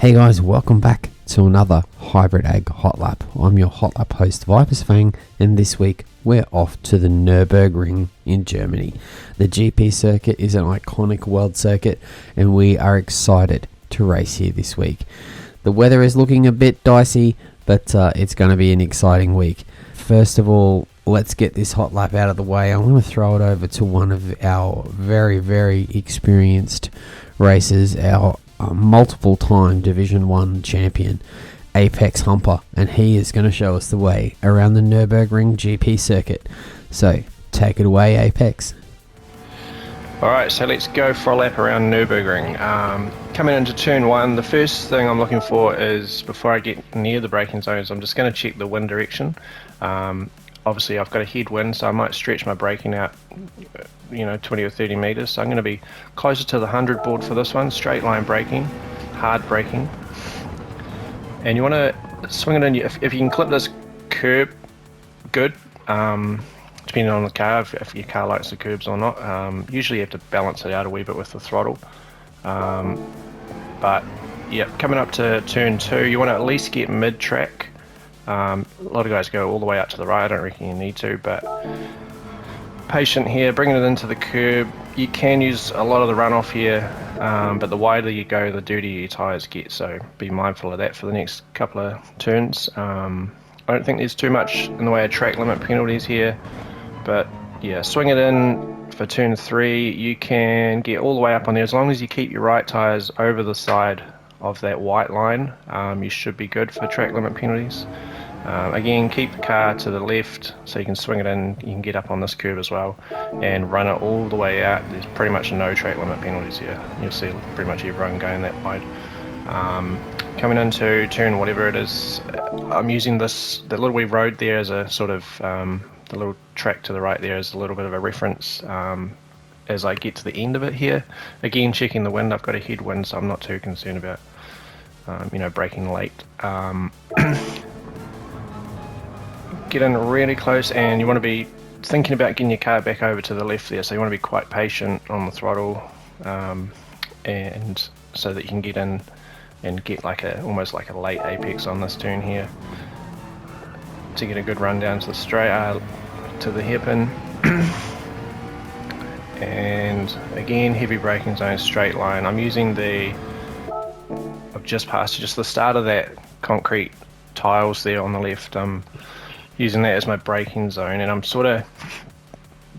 Hey guys, welcome back to another Hybrid Ag Hot Lap. I'm your Hot Lap host Vipers Fang, and this week we're off to the Nurburgring in Germany. The GP circuit is an iconic world circuit and we are excited to race here this week. The weather is looking a bit dicey, but it's going to be an exciting week. First of all, let's get this hot lap out of the way. I'm going to throw it over to one of our very experienced racers, our multiple time Division 1 champion, Apex Humper, and he is going to show us the way around the Nurburgring GP circuit. So take it away, Apex. Alright, so let's go for a lap around Nurburgring. Coming into turn 1, the first thing I'm looking for is, before I get near the braking zones, I'm just going to check the wind direction. Obviously I've got a headwind, so I might stretch my braking out 20 or 30 meters. So I'm going to be closer to the 100 board for this one. Straight line braking, hard braking, and you want to swing it in. If you can clip this curb, good. Depending on the car, if your car likes the curbs or not. Usually you have to balance it out a wee bit with the throttle. But yeah, coming up to turn 2, you want to at least get mid-track. A lot of guys go all the way out to the right. I don't reckon you need to, but patient here, bringing it into the curb. You can use a lot of the runoff here, but the wider you go, the dirtier your tyres get, so be mindful of that for the next couple of turns. I don't think there's too much in the way of track limit penalties here, but yeah, swing it in for turn 3. You can get all the way up on there as long as you keep your right tyres over the side of that white line. You should be good for track limit penalties. Again, keep the car to the left so you can swing it in. You can get up on this curve as well and run it all the way out. There's pretty much no track limit penalties here. You'll see pretty much everyone going that wide. Coming into turn whatever it is, I'm using the little wee road there as a sort of, the little track to the right there is a little bit of a reference as I get to the end of it here. Again, checking the wind. I've got a headwind, so I'm not too concerned about braking late. Get in really close, and you want to be thinking about getting your car back over to the left there, so you want to be quite patient on the throttle, and so that you can get in and get almost like a late apex on this turn here to get a good run down to the straight, to the hairpin. And again, heavy braking zone, straight line. I'm using I've just passed just the start of that concrete tiles there on the left. Using that as my braking zone, and I'm sort of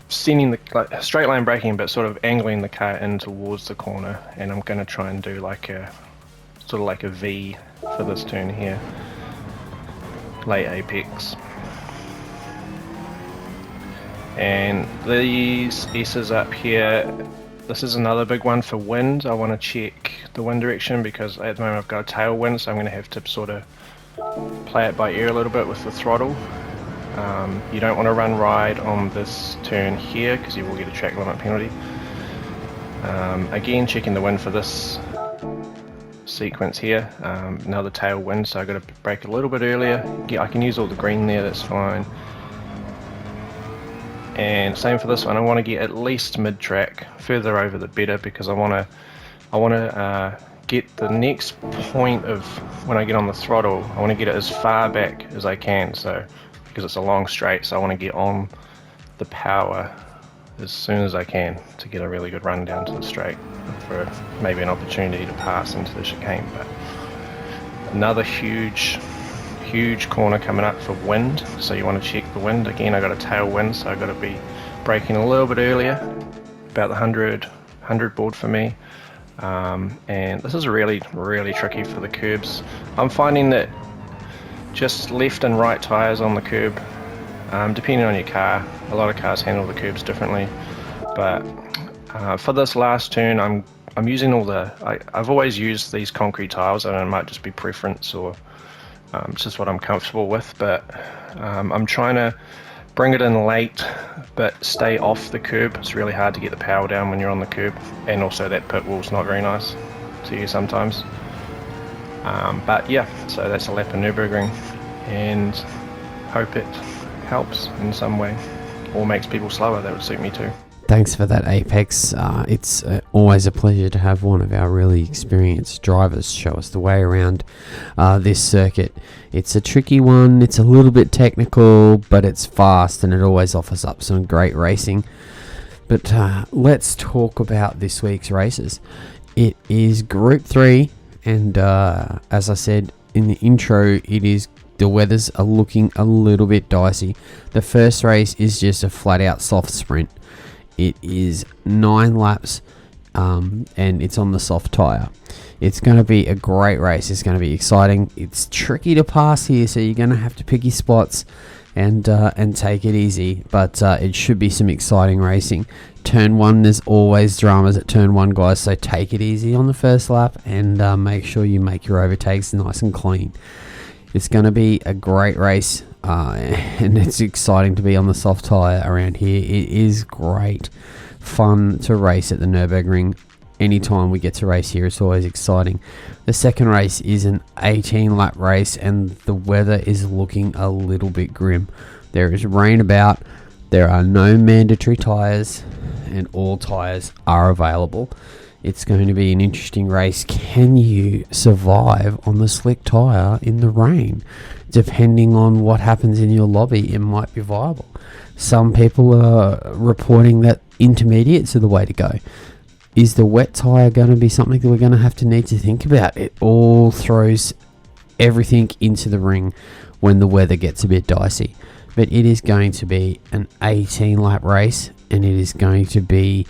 sending the straight line braking, but sort of angling the car in towards the corner, and I'm going to try and do like a V for this turn here, late apex. And these S's up here, this is another big one for wind. I want to check the wind direction because at the moment I've got a tailwind, so I'm going to have to sort of play it by ear a little bit with the throttle. You don't want to run wide on this turn here because you will get a track limit penalty. Again, checking the wind for this sequence here. Another tailwind, so I've got to brake a little bit earlier. I can use all the green there, that's fine. And same for this one. I want to get at least mid-track, further over the better, because I want to get the next point of when I get on the throttle. I want to get it as far back as I can, so because it's a long straight, so I want to get on the power as soon as I can to get a really good run down to the straight for maybe an opportunity to pass into the chicane. But another huge corner coming up for wind, so you want to check the wind. Again, I got a tailwind, so I've got to be braking a little bit earlier, about the 100 board for me. And this is really tricky for the curbs. I'm finding that just left and right tires on the curb, depending on your car, a lot of cars handle the curbs differently, but for this last turn I'm using I've always used these concrete tiles, and it might just be preference or it's just what I'm comfortable with, but I'm trying to bring it in late but stay off the curb. It's really hard to get the power down when you're on the curb, and also that pit wall's not very nice to use sometimes. But yeah, so that's a lap in Nurburgring, and hope it helps in some way or makes people slower. That would suit me too. Thanks for that, Apex. It's always a pleasure to have one of our really experienced drivers show us the way around this circuit. It's a tricky one, it's a little bit technical, but it's fast and it always offers up some great racing. But let's talk about this week's races. It is Group 3, and as I said in the intro, the weathers are looking a little bit dicey. The first race is just a flat out soft sprint. It is 9 laps and it's on the soft tyre. It's going to be a great race. It's going to be exciting. It's tricky to pass here, so you're going to have to pick your spots and take it easy. But it should be some exciting racing. Turn 1, there's always dramas at Turn 1, guys, so take it easy on the first lap and make sure you make your overtakes nice and clean. It's going to be a great race. And it's exciting to be on the soft tyre around here. It is great fun to race at the Nurburgring. Anytime we get to race here, it's always exciting. The second race is an 18 lap race and the weather is looking a little bit grim. There is rain about, there are no mandatory tyres, and all tyres are available. It's going to be an interesting race. Can you survive on the slick tyre in the rain? Depending on what happens in your lobby, it might be viable. Some people are reporting that intermediates are the way to go. Is the wet tyre going to be something that we're going to have to need to think about? It all throws everything into the ring when the weather gets a bit dicey. But it is going to be an 18 lap race, and it is going to be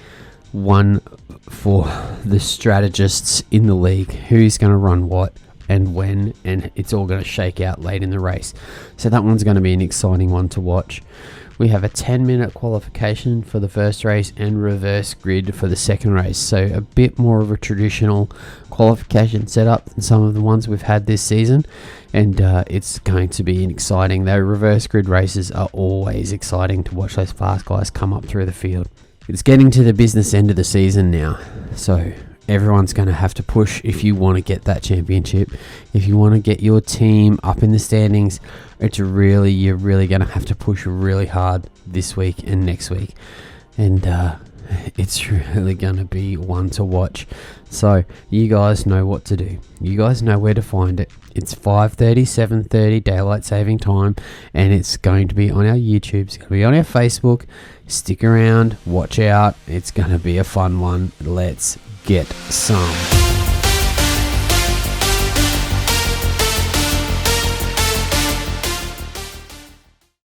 one for the strategists in the league. Who's going to run what and when, and it's all going to shake out late in the race. So that one's going to be an exciting one to watch. We have a 10-minute qualification for the first race and reverse grid for the second race. So a bit more of a traditional qualification setup than some of the ones we've had this season. And it's going to be an exciting. Though reverse grid races are always exciting to watch those fast guys come up through the field. It's getting to the business end of the season now. So everyone's going to have to push if you want to get that championship. If you want to get your team up in the standings, you're really going to have to push really hard this week and next week. And it's really going to be one to watch. So you guys know what to do. You guys know where to find it. It's 5:30, 7:30 daylight saving time, and it's going to be on our YouTube. It's going to be on our Facebook. Stick around, watch out. It's going to be a fun one. Let's get some.